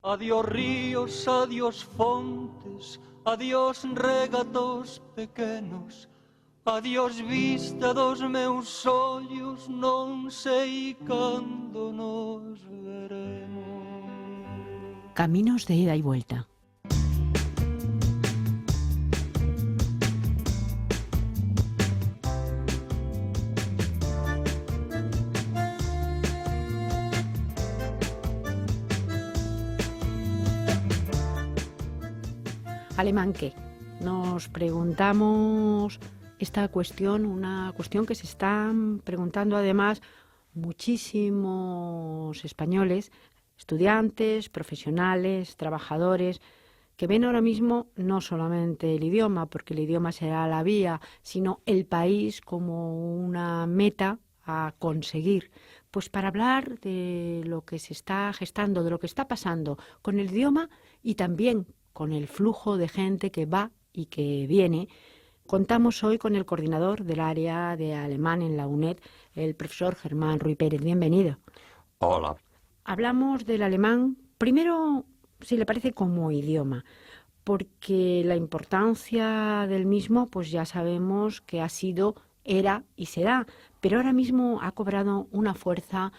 Adiós ríos, adiós fontes, adiós regatos pequenos, adiós vista dos meus ollos, non sei cando nos veremos. Caminos de ida y vuelta. ¿Alemán qué? Nos preguntamos esta cuestión, una cuestión que se están preguntando además muchísimos españoles, estudiantes, profesionales, trabajadores, que ven ahora mismo no solamente el idioma, porque el idioma será la vía, sino el país como una meta a conseguir. Pues para hablar de lo que se está gestando, de lo que está pasando con el idioma y también con el flujo de gente que va y que viene, contamos hoy con el coordinador del área de alemán en la UNED, el profesor Germán Ruy Pérez. Bienvenido. Hola. Hablamos del alemán, primero, si le parece, como idioma, porque la importancia del mismo, pues ya sabemos que ha sido, era y será, pero ahora mismo ha cobrado una fuerza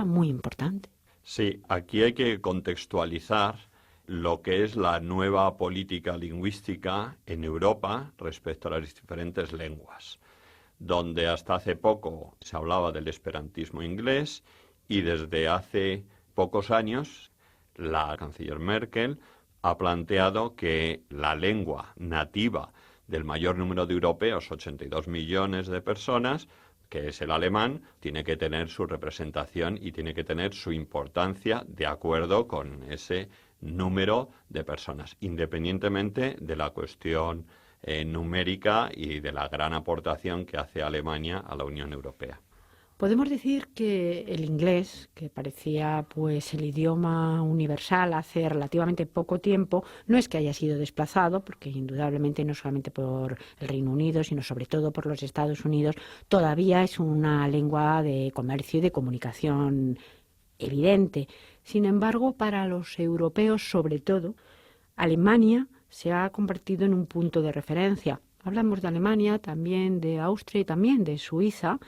muy importante. Sí, aquí hay que contextualizar lo que es la nueva política lingüística en Europa respecto a las diferentes lenguas, donde hasta hace poco se hablaba del esperantismo inglés y desde hace pocos años la canciller Merkel ha planteado que la lengua nativa del mayor número de europeos, 82 millones de personas, que es el alemán, tiene que tener su representación y tiene que tener su importancia de acuerdo con ese número de personas, independientemente de la cuestión numérica y de la gran aportación que hace Alemania a la Unión Europea. Podemos decir que el inglés, que parecía pues el idioma universal hace relativamente poco tiempo, no es que haya sido desplazado, porque indudablemente no solamente por el Reino Unido, sino sobre todo por los Estados Unidos, todavía es una lengua de comercio y de comunicación evidente. Sin embargo, para los europeos, sobre todo, Alemania se ha convertido en un punto de referencia. Hablamos de Alemania, también de Austria y también de Suiza,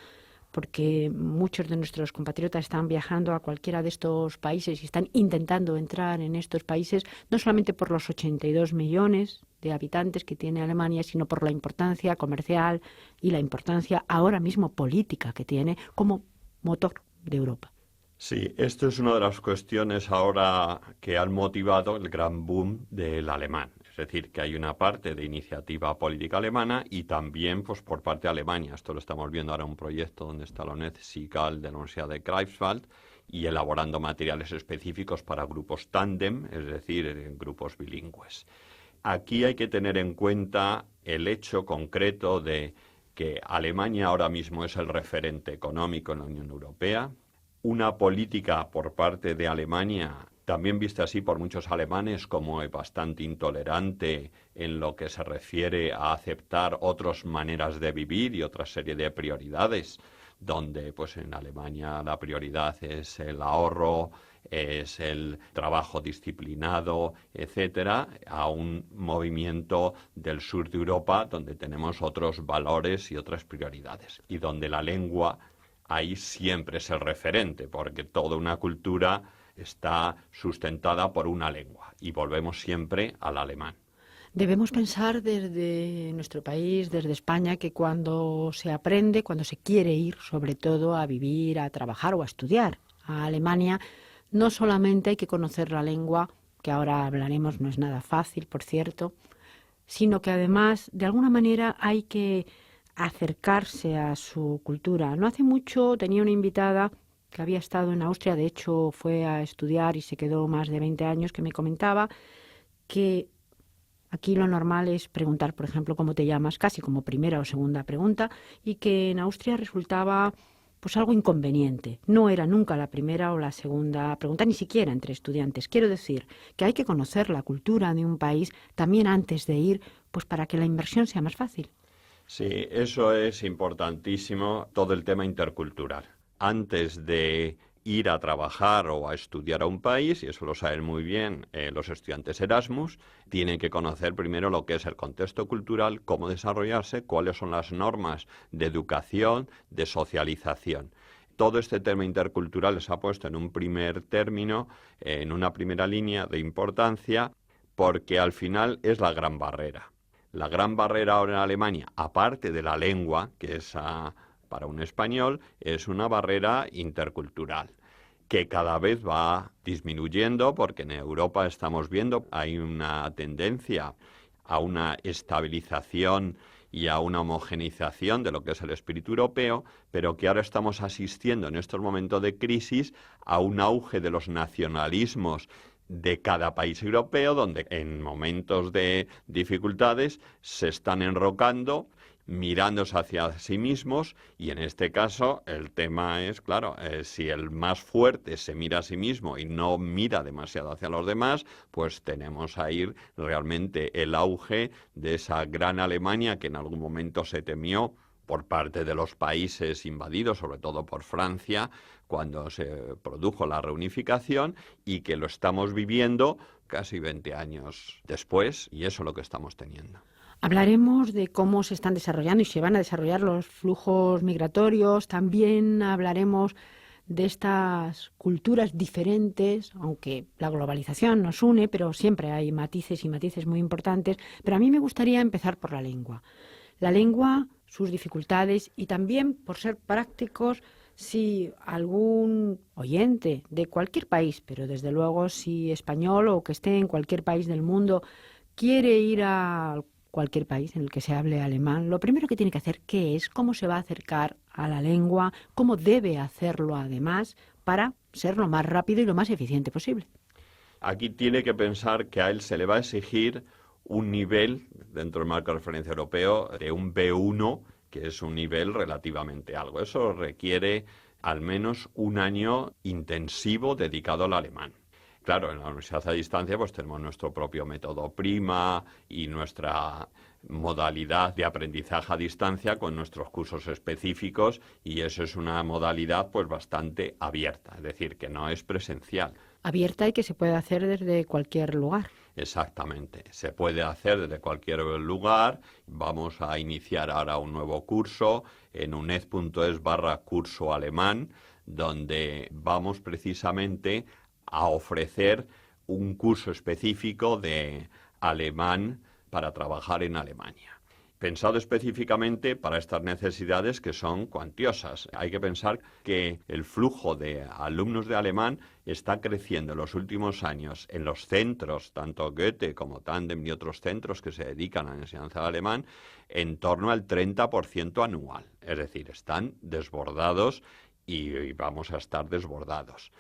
porque muchos de nuestros compatriotas están viajando a cualquiera de estos países y están intentando entrar en estos países, no solamente por los 82 millones de habitantes que tiene Alemania, sino por la importancia comercial y la importancia ahora mismo política que tiene como motor de Europa. Sí, esto es una de las cuestiones ahora que han motivado el gran boom del alemán. Es decir, que hay una parte de iniciativa política alemana y también pues, por parte de Alemania. Esto lo estamos viendo ahora en un proyecto donde está la UNED SIGAL de la Universidad de Greifswald y elaborando materiales específicos para grupos tándem, es decir, grupos bilingües. Aquí hay que tener en cuenta el hecho concreto de que Alemania ahora mismo es el referente económico en la Unión Europea. Una política por parte de Alemania, también vista así por muchos alemanes como bastante intolerante en lo que se refiere a aceptar otras maneras de vivir y otra serie de prioridades, donde pues en Alemania la prioridad es el ahorro, es el trabajo disciplinado, etcétera, a un movimiento del sur de Europa donde tenemos otros valores y otras prioridades y donde la lengua ahí siempre es el referente, porque toda una cultura está sustentada por una lengua y volvemos siempre al alemán. Debemos pensar desde nuestro país, desde España, que cuando se aprende, cuando se quiere ir, sobre todo, a vivir, a trabajar o a estudiar a Alemania, no solamente hay que conocer la lengua, que ahora hablaremos, no es nada fácil, por cierto, sino que además, de alguna manera, hay que acercarse a su cultura. No hace mucho tenía una invitada que había estado en Austria, de hecho fue a estudiar y se quedó más de 20 años, que me comentaba que aquí lo normal es preguntar, por ejemplo, cómo te llamas, casi como primera o segunda pregunta, y que en Austria resultaba pues algo inconveniente. No era nunca la primera o la segunda pregunta, ni siquiera entre estudiantes. Quiero decir que hay que conocer la cultura de un país también antes de ir, pues para que la inversión sea más fácil. Sí, eso es importantísimo, todo el tema intercultural. Antes de ir a trabajar o a estudiar a un país, y eso lo saben muy bien los estudiantes Erasmus, tienen que conocer primero lo que es el contexto cultural, cómo desarrollarse, cuáles son las normas de educación, de socialización. Todo este tema intercultural se ha puesto en un primer término, en una primera línea de importancia, porque al final es la gran barrera. La gran barrera ahora en Alemania, aparte de la lengua, que es para un español, es una barrera intercultural, que cada vez va disminuyendo, porque en Europa estamos viendo hay una tendencia a una estabilización y a una homogeneización de lo que es el espíritu europeo, pero que ahora estamos asistiendo en estos momentos de crisis a un auge de los nacionalismos de cada país europeo, donde en momentos de dificultades se están enrocando, mirándose hacia sí mismos, y en este caso el tema es, claro, si el más fuerte se mira a sí mismo y no mira demasiado hacia los demás, pues tenemos ahí realmente el auge de esa gran Alemania que en algún momento se temió por parte de los países invadidos, sobre todo por Francia, cuando se produjo la reunificación, y que lo estamos viviendo casi 20 años después, y eso es lo que estamos teniendo. Hablaremos de cómo se están desarrollando y se van a desarrollar los flujos migratorios. También hablaremos de estas culturas diferentes, aunque la globalización nos une, pero siempre hay matices y matices muy importantes. Pero a mí me gustaría empezar por la lengua. La lengua, sus dificultades, y también, por ser prácticos, si algún oyente de cualquier país, pero desde luego si español o que esté en cualquier país del mundo, quiere ir a cualquier país en el que se hable alemán, lo primero que tiene que hacer, ¿qué es? ¿Cómo se va a acercar a la lengua? ¿Cómo debe hacerlo además para ser lo más rápido y lo más eficiente posible? Aquí tiene que pensar que a él se le va a exigir un nivel, dentro del marco de referencia europeo, de un B1, que es un nivel relativamente alto. Eso requiere al menos un año intensivo dedicado al alemán. Claro, en la universidad a distancia pues tenemos nuestro propio método Prima y nuestra modalidad de aprendizaje a distancia con nuestros cursos específicos, y eso es una modalidad pues bastante abierta, es decir, que no es presencial. Abierta y que se puede hacer desde cualquier lugar. Exactamente, se puede hacer desde cualquier lugar. Vamos a iniciar ahora un nuevo curso en uned.es/curso alemán, donde vamos precisamente a ofrecer un curso específico de alemán para trabajar en Alemania, pensado específicamente para estas necesidades que son cuantiosas. Hay que pensar que el flujo de alumnos de alemán está creciendo en los últimos años en los centros, tanto Goethe como Tandem y otros centros que se dedican a la enseñanza de alemán, en torno al 30% anual. Es decir, están desbordados y vamos a estar desbordados.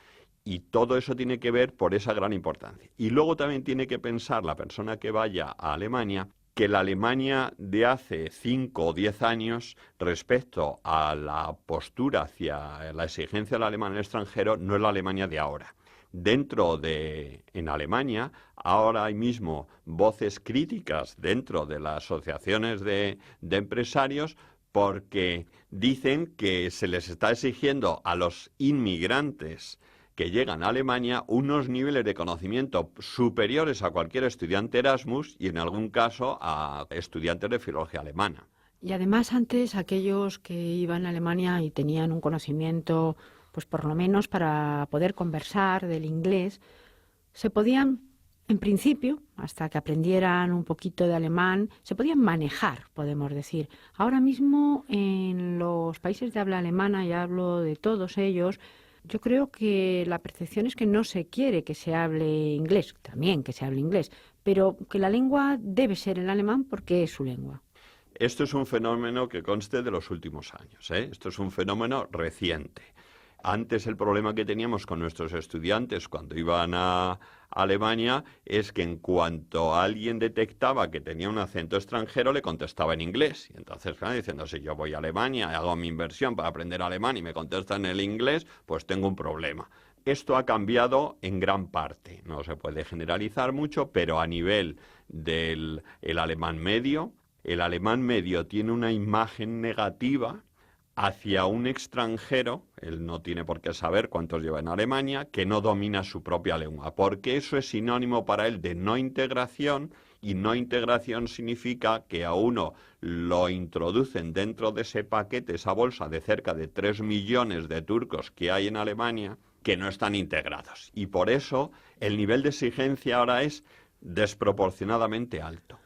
Y todo eso tiene que ver por esa gran importancia. Y luego también tiene que pensar la persona que vaya a Alemania que la Alemania de hace 5 o 10 años respecto a la postura hacia la exigencia del alemán en el extranjero no es la Alemania de ahora. En Alemania, ahora hay mismo voces críticas dentro de las asociaciones de empresarios, porque dicen que se les está exigiendo a los inmigrantes que llegan a Alemania unos niveles de conocimiento superiores a cualquier estudiante Erasmus y en algún caso a estudiantes de filología alemana. Y además antes aquellos que iban a Alemania y tenían un conocimiento, pues por lo menos para poder conversar del inglés, se podían, en principio, hasta que aprendieran un poquito de alemán, se podían manejar, podemos decir. Ahora mismo en los países de habla alemana, y hablo de todos ellos, yo creo que la percepción es que no se quiere que se hable inglés, también que se hable inglés, pero que la lengua debe ser el alemán porque es su lengua. Esto es un fenómeno que conste de los últimos años, ¿eh? Esto es un fenómeno reciente. Antes el problema que teníamos con nuestros estudiantes cuando iban a Alemania es que en cuanto alguien detectaba que tenía un acento extranjero le contestaba en inglés. Y entonces, claro, diciendo, si yo voy a Alemania, hago mi inversión para aprender alemán y me contestan en el inglés, pues tengo un problema. Esto ha cambiado en gran parte. No se puede generalizar mucho, pero a nivel del alemán medio, el alemán medio tiene una imagen negativa hacia un extranjero, él no tiene por qué saber cuántos lleva en Alemania, que no domina su propia lengua, porque eso es sinónimo para él de no integración, y no integración significa que a uno lo introducen dentro de ese paquete, esa bolsa de cerca de 3 millones de turcos que hay en Alemania, que no están integrados. Y por eso el nivel de exigencia ahora es desproporcionadamente alto.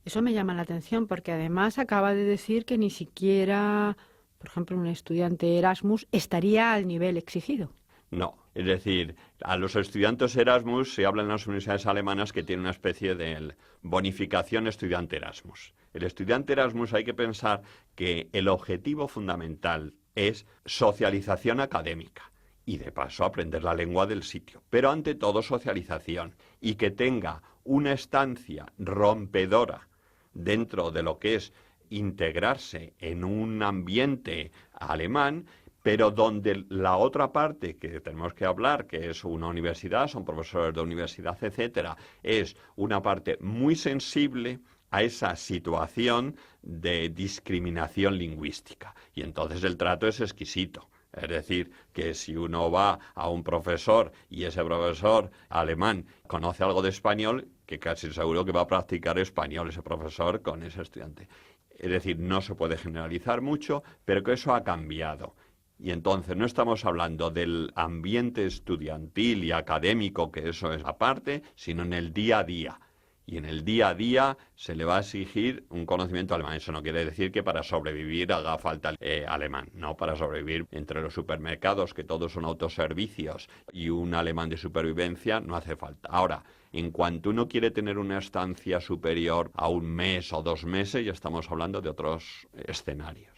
Eso me llama la atención porque además acaba de decir que ni siquiera, por ejemplo, un estudiante Erasmus estaría al nivel exigido. No, es decir, a los estudiantes Erasmus se habla en las universidades alemanas que tiene una especie de bonificación estudiante Erasmus. El estudiante Erasmus hay que pensar que el objetivo fundamental es socialización académica y de paso aprender la lengua del sitio, pero ante todo socialización y que tenga una estancia rompedora dentro de lo que es integrarse en un ambiente alemán, pero donde la otra parte que tenemos que hablar, que es una universidad, son profesores de universidad, etcétera, es una parte muy sensible a esa situación de discriminación lingüística. Y entonces el trato es exquisito. Es decir, que si uno va a un profesor y ese profesor alemán conoce algo de español, que casi seguro que va a practicar español ese profesor con ese estudiante. Es decir, no se puede generalizar mucho, pero que eso ha cambiado. Y entonces no estamos hablando del ambiente estudiantil y académico, que eso es aparte, sino en el día a día. Y en el día a día se le va a exigir un conocimiento alemán. Eso no quiere decir que para sobrevivir haga falta alemán. No, para sobrevivir entre los supermercados, que todos son autoservicios, y un alemán de supervivencia, no hace falta. Ahora, en cuanto uno quiere tener una estancia superior a 1 mes o 2 meses, ya estamos hablando de otros escenarios.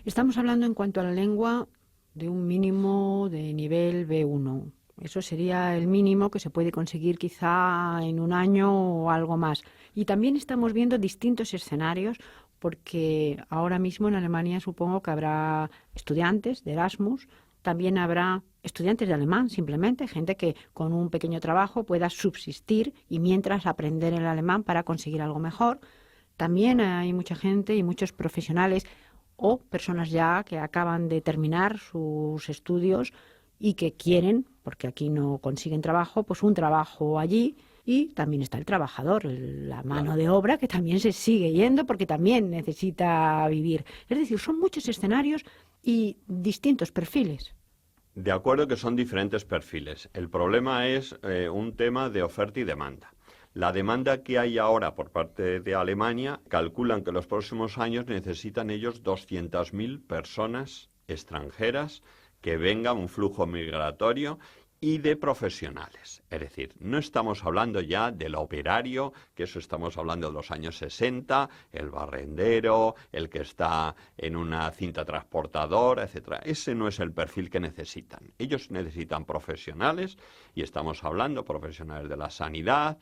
Estamos hablando en cuanto a la lengua de un mínimo de nivel B1. Eso sería el mínimo que se puede conseguir quizá en 1 año o algo más. Y también estamos viendo distintos escenarios porque ahora mismo en Alemania supongo que habrá estudiantes de Erasmus, también habrá estudiantes de alemán, simplemente, gente que con un pequeño trabajo pueda subsistir y mientras aprender el alemán para conseguir algo mejor. También hay mucha gente y muchos profesionales o personas ya que acaban de terminar sus estudios y que quieren, porque aquí no consiguen trabajo, pues un trabajo allí. Y también está el trabajador, la mano de obra, que también se sigue yendo porque también necesita vivir. Es decir, son muchos escenarios y distintos perfiles. De acuerdo que son diferentes perfiles. El problema es un tema de oferta y demanda. La demanda que hay ahora por parte de Alemania, calculan que en los próximos años necesitan ellos 200.000 personas extranjeras que vengan, un flujo migratorio y de profesionales. Es decir, no estamos hablando ya del operario, que eso estamos hablando de los años 60, el barrendero, el que está en una cinta transportadora, etcétera. Ese no es el perfil que necesitan. Ellos necesitan profesionales, y estamos hablando profesionales de la sanidad,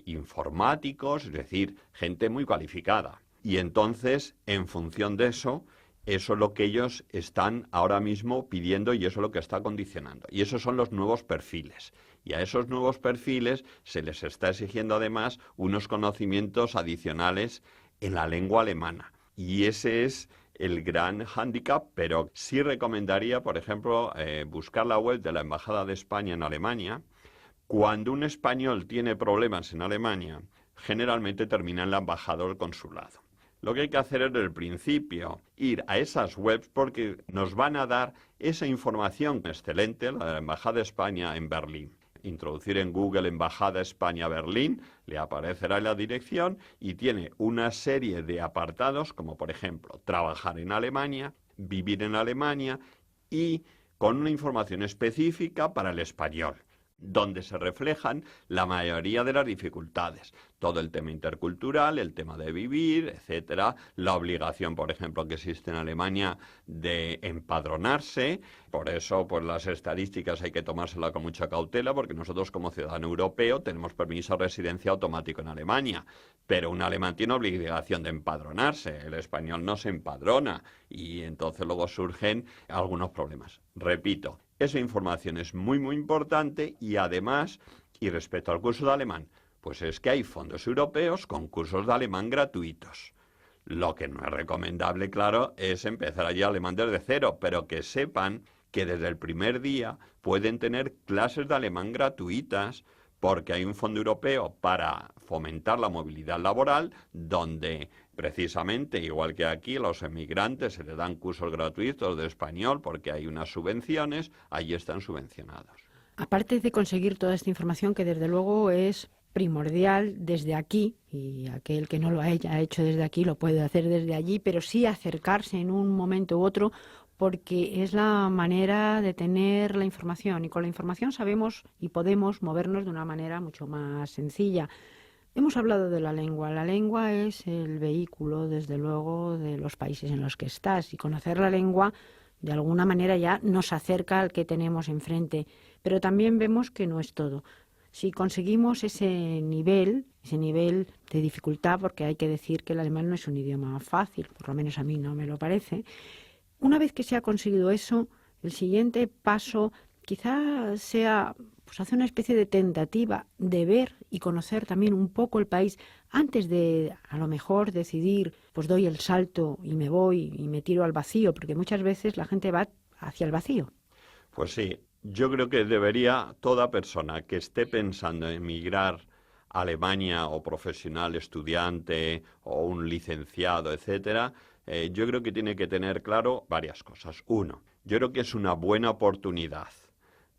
informáticos, es decir, gente muy cualificada. Y entonces, en función de eso es lo que ellos están ahora mismo pidiendo y eso es lo que está condicionando. Y esos son los nuevos perfiles. Y a esos nuevos perfiles se les está exigiendo además unos conocimientos adicionales en la lengua alemana. Y ese es el gran hándicap, pero sí recomendaría, por ejemplo, buscar la web de la Embajada de España en Alemania. Cuando un español tiene problemas en Alemania, generalmente termina en la embajada o el consulado. Lo que hay que hacer es, desde el principio, ir a esas webs porque nos van a dar esa información excelente, la de la Embajada de España en Berlín. Introducir en Google Embajada España Berlín, le aparecerá la dirección y tiene una serie de apartados, como por ejemplo, trabajar en Alemania, vivir en Alemania y con una información específica para el español, donde se reflejan la mayoría de las dificultades. Todo el tema intercultural, el tema de vivir, etcétera, la obligación, por ejemplo, que existe en Alemania de empadronarse. Por eso, pues las estadísticas hay que tomárselas con mucha cautela, porque nosotros como ciudadano europeo tenemos permiso de residencia automático en Alemania, pero un alemán tiene obligación de empadronarse, el español no se empadrona, y entonces luego surgen algunos problemas. Repito, esa información es muy, muy importante y además, y respecto al curso de alemán, pues es que hay fondos europeos con cursos de alemán gratuitos. Lo que no es recomendable, claro, es empezar allí alemán desde cero, pero que sepan que desde el primer día pueden tener clases de alemán gratuitas, porque hay un fondo europeo para fomentar la movilidad laboral, donde precisamente, igual que aquí, los emigrantes se les dan cursos gratuitos de español porque hay unas subvenciones, allí están subvencionados. Aparte de conseguir toda esta información, que desde luego es primordial desde aquí, y aquel que no lo haya hecho desde aquí lo puede hacer desde allí, pero sí acercarse en un momento u otro, porque es la manera de tener la información, y con la información sabemos y podemos movernos de una manera mucho más sencilla. Hemos hablado de la lengua. La lengua es el vehículo, desde luego, de los países en los que estás, y conocer la lengua de alguna manera ya nos acerca al que tenemos enfrente, pero también vemos que no es todo. Si conseguimos ese nivel de dificultad, porque hay que decir que el alemán no es un idioma fácil, por lo menos a mí no me lo parece, una vez que se ha conseguido eso, el siguiente paso quizá sea pues hacer una especie de tentativa de ver y conocer también un poco el país antes de, a lo mejor, decidir, pues doy el salto y me voy y me tiro al vacío, porque muchas veces la gente va hacia el vacío. Pues sí, yo creo que debería toda persona que esté pensando en emigrar a Alemania, o profesional, estudiante o un licenciado, etcétera, yo creo que tiene que tener claro varias cosas. Uno, yo creo que es una buena oportunidad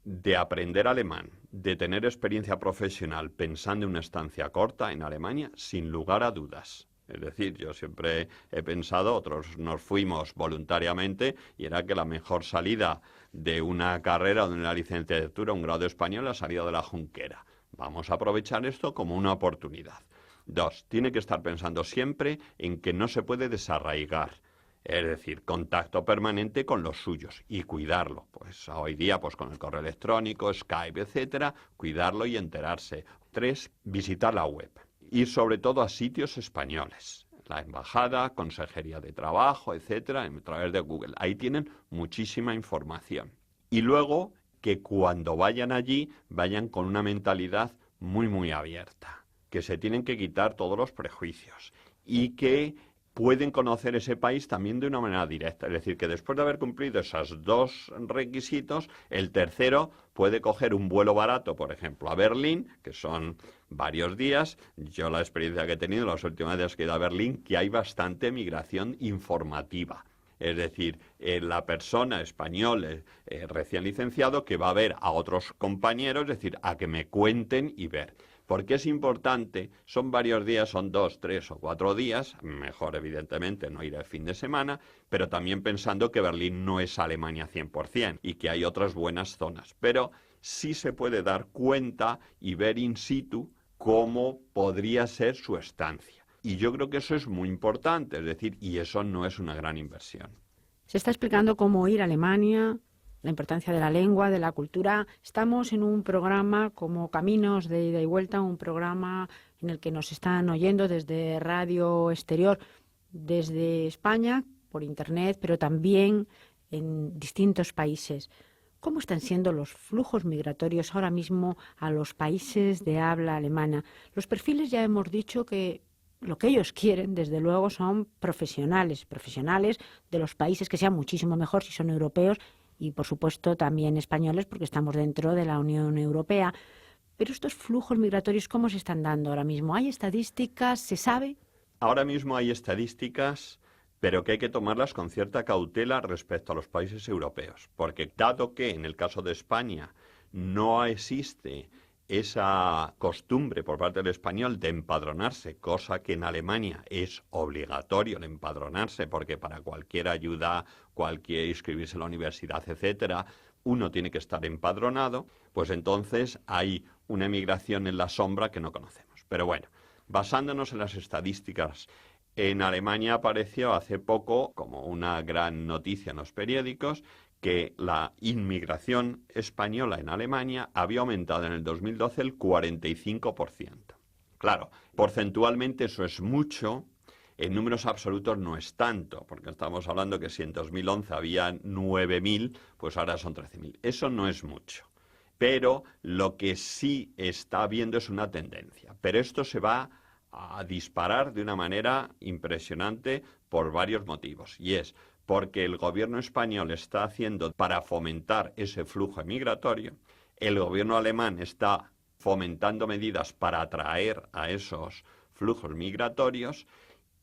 de aprender alemán, de tener experiencia profesional pensando en una estancia corta en Alemania, sin lugar a dudas. Es decir, yo siempre he pensado, otros nos fuimos voluntariamente, y era que la mejor salida de una carrera o de una licenciatura, un grado español, la salida de la Junquera. Vamos a aprovechar esto como una oportunidad. 2, tiene que estar pensando siempre en que no se puede desarraigar. Es decir, contacto permanente con los suyos y cuidarlo. Pues hoy día, pues con el correo electrónico, Skype, etcétera, cuidarlo y enterarse. 3, visitar la web. Ir sobre todo a sitios españoles. La embajada, consejería de trabajo, etcétera, a través de Google. Ahí tienen muchísima información. Y luego, que cuando vayan allí, vayan con una mentalidad muy, muy abierta. Que se tienen que quitar todos los prejuicios. Y que pueden conocer ese país también de una manera directa. Es decir, que después de haber cumplido esos 2 requisitos, el tercero puede coger un vuelo barato, por ejemplo, a Berlín, que son varios días. Yo la experiencia que he tenido las últimas veces que he ido a Berlín, que hay bastante migración informativa. Es decir, la persona español recién licenciado que va a ver a otros compañeros, es decir, a que me cuenten y ver. Porque es importante, son varios días, son 2, 3 o 4 días, mejor evidentemente no ir el fin de semana, pero también pensando que Berlín no es Alemania 100% y que hay otras buenas zonas. Pero sí se puede dar cuenta y ver in situ cómo podría ser su estancia. Y yo creo que eso es muy importante, es decir, y eso no es una gran inversión. Se está explicando cómo ir a Alemania, la importancia de la lengua, de la cultura. Estamos en un programa como Caminos de Ida y Vuelta, un programa en el que nos están oyendo desde Radio Exterior, desde España, por Internet, pero también en distintos países. ¿Cómo están siendo los flujos migratorios ahora mismo a los países de habla alemana? Los perfiles ya hemos dicho que lo que ellos quieren, desde luego, son profesionales de los países que sean muchísimo mejor si son europeos, y, por supuesto, también españoles, porque estamos dentro de la Unión Europea. Pero estos flujos migratorios, ¿cómo se están dando ahora mismo? ¿Hay estadísticas? ¿Se sabe? Ahora mismo hay estadísticas, pero que hay que tomarlas con cierta cautela respecto a los países europeos. Porque dado que en el caso de España no existe esa costumbre por parte del español de empadronarse, cosa que en Alemania es obligatorio el empadronarse, porque para cualquier ayuda, cualquier inscribirse en la universidad, etcétera, uno tiene que estar empadronado, pues entonces hay una emigración en la sombra que no conocemos. Pero bueno, basándonos en las estadísticas, en Alemania apareció hace poco, como una gran noticia en los periódicos, que la inmigración española en Alemania había aumentado en el 2012 el 45%. Claro, porcentualmente eso es mucho, en números absolutos no es tanto, porque estamos hablando que si en 2011 había 9.000, pues ahora son 13.000. Eso no es mucho. Pero lo que sí está habiendo es una tendencia. Pero esto se va a disparar de una manera impresionante por varios motivos. Y es porque el gobierno español está haciendo para fomentar ese flujo migratorio, el gobierno alemán está fomentando medidas para atraer a esos flujos migratorios,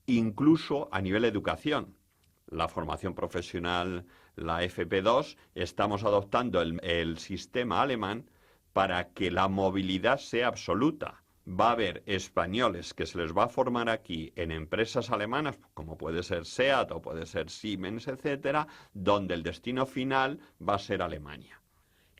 incluso a nivel de educación. La formación profesional, la FP2, estamos adoptando el sistema alemán para que la movilidad sea absoluta. Va a haber españoles que se les va a formar aquí en empresas alemanas, como puede ser SEAT o puede ser Siemens, etcétera, donde el destino final va a ser Alemania.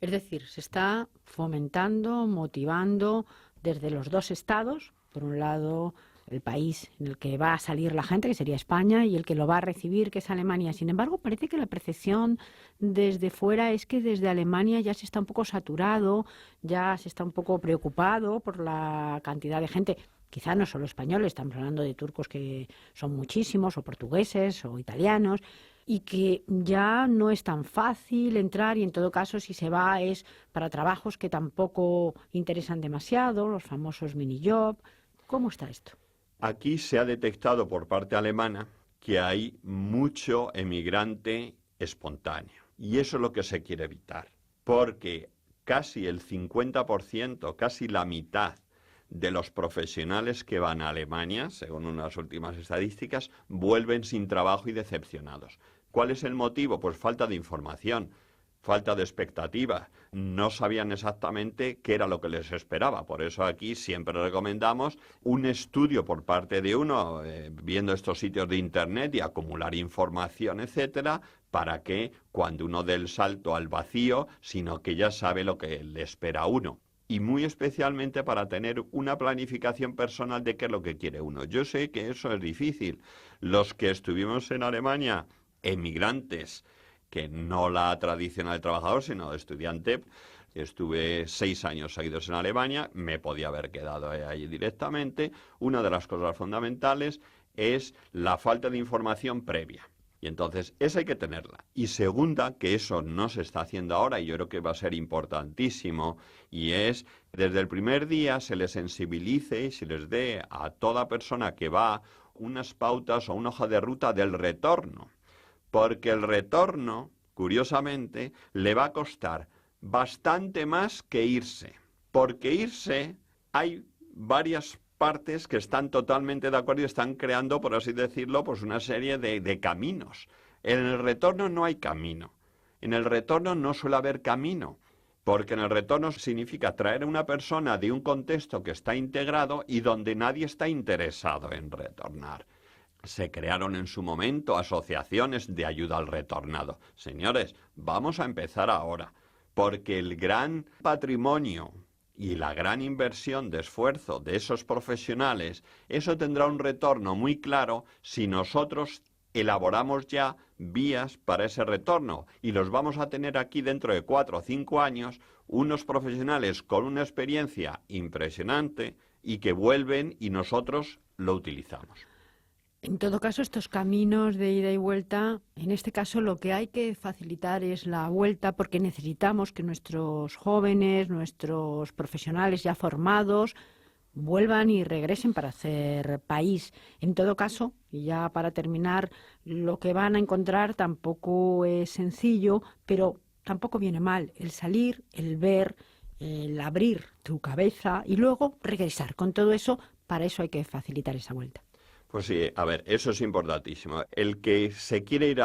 Es decir, se está fomentando, motivando desde los dos estados, por un lado el país en el que va a salir la gente, que sería España, y el que lo va a recibir, que es Alemania. Sin embargo, parece que la percepción desde fuera es que desde Alemania ya se está un poco saturado, ya se está un poco preocupado por la cantidad de gente. Quizá no solo españoles, estamos hablando de turcos que son muchísimos, o portugueses, o italianos, y que ya no es tan fácil entrar, y en todo caso si se va es para trabajos que tampoco interesan demasiado, los famosos mini-job. ¿Cómo está esto? Aquí se ha detectado por parte alemana que hay mucho emigrante espontáneo. Y eso es lo que se quiere evitar. Porque casi el 50%, casi la mitad de los profesionales que van a Alemania, según unas últimas estadísticas, vuelven sin trabajo y decepcionados. ¿Cuál es el motivo? Pues falta de información. Falta de expectativa. No sabían exactamente qué era lo que les esperaba. Por eso aquí siempre recomendamos un estudio por parte de uno, viendo estos sitios de internet y acumular información, etcétera, para que cuando uno dé el salto al vacío, sino que ya sabe lo que le espera a uno. Y muy especialmente para tener una planificación personal de qué es lo que quiere uno. Yo sé que eso es difícil. Los que estuvimos en Alemania, emigrantes, que no la tradicional de trabajador, sino de estudiante. Estuve 6 años seguidos en Alemania, me podía haber quedado ahí directamente. Una de las cosas fundamentales es la falta de información previa. Y entonces, esa hay que tenerla. Y segunda, que eso no se está haciendo ahora, y yo creo que va a ser importantísimo, y es, desde el primer día se les sensibilice y se les dé a toda persona que va unas pautas o una hoja de ruta del retorno. Porque el retorno, curiosamente, le va a costar bastante más que irse. Porque irse, hay varias partes que están totalmente de acuerdo y están creando, por así decirlo, pues una serie de caminos. En el retorno no hay camino. En el retorno no suele haber camino. Porque en el retorno significa traer a una persona de un contexto que está integrado y donde nadie está interesado en retornar. Se crearon en su momento asociaciones de ayuda al retornado. Señores, vamos a empezar ahora, porque el gran patrimonio y la gran inversión de esfuerzo de esos profesionales, eso tendrá un retorno muy claro si nosotros elaboramos ya vías para ese retorno y los vamos a tener aquí dentro de 4 o 5 años, unos profesionales con una experiencia impresionante y que vuelven y nosotros lo utilizamos. En todo caso, estos caminos de ida y vuelta, en este caso lo que hay que facilitar es la vuelta porque necesitamos que nuestros jóvenes, nuestros profesionales ya formados, vuelvan y regresen para hacer país. En todo caso, y ya para terminar, lo que van a encontrar tampoco es sencillo, pero tampoco viene mal el salir, el ver, el abrir tu cabeza y luego regresar. Con todo eso, para eso hay que facilitar esa vuelta. Pues sí, a ver, eso es importantísimo. El que se quiere ir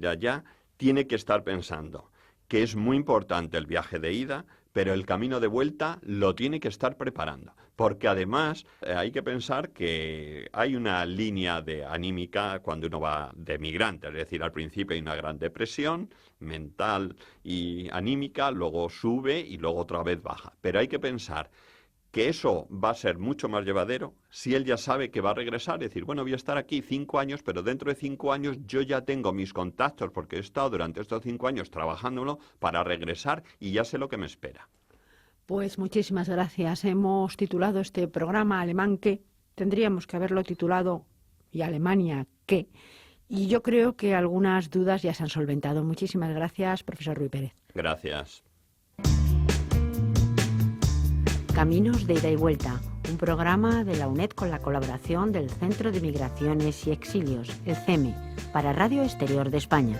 allá tiene que estar pensando que es muy importante el viaje de ida, pero el camino de vuelta lo tiene que estar preparando. Porque además hay que pensar que hay una línea de anímica cuando uno va de migrante. Es decir, al principio hay una gran depresión mental y anímica, luego sube y luego otra vez baja. Pero hay que pensar que eso va a ser mucho más llevadero si él ya sabe que va a regresar. Es decir, bueno, voy a estar aquí 5 años, pero dentro de 5 años yo ya tengo mis contactos porque he estado durante estos 5 años trabajándolo para regresar y ya sé lo que me espera. Pues muchísimas gracias. Hemos titulado este programa Alemán qué. Tendríamos que haberlo titulado ¿Y Alemania qué? Y yo creo que algunas dudas ya se han solventado. Muchísimas gracias, profesor Ruy Pérez. Gracias. Caminos de ida y vuelta, un programa de la UNED con la colaboración del Centro de Migraciones y Exilios, el CEME, para Radio Exterior de España.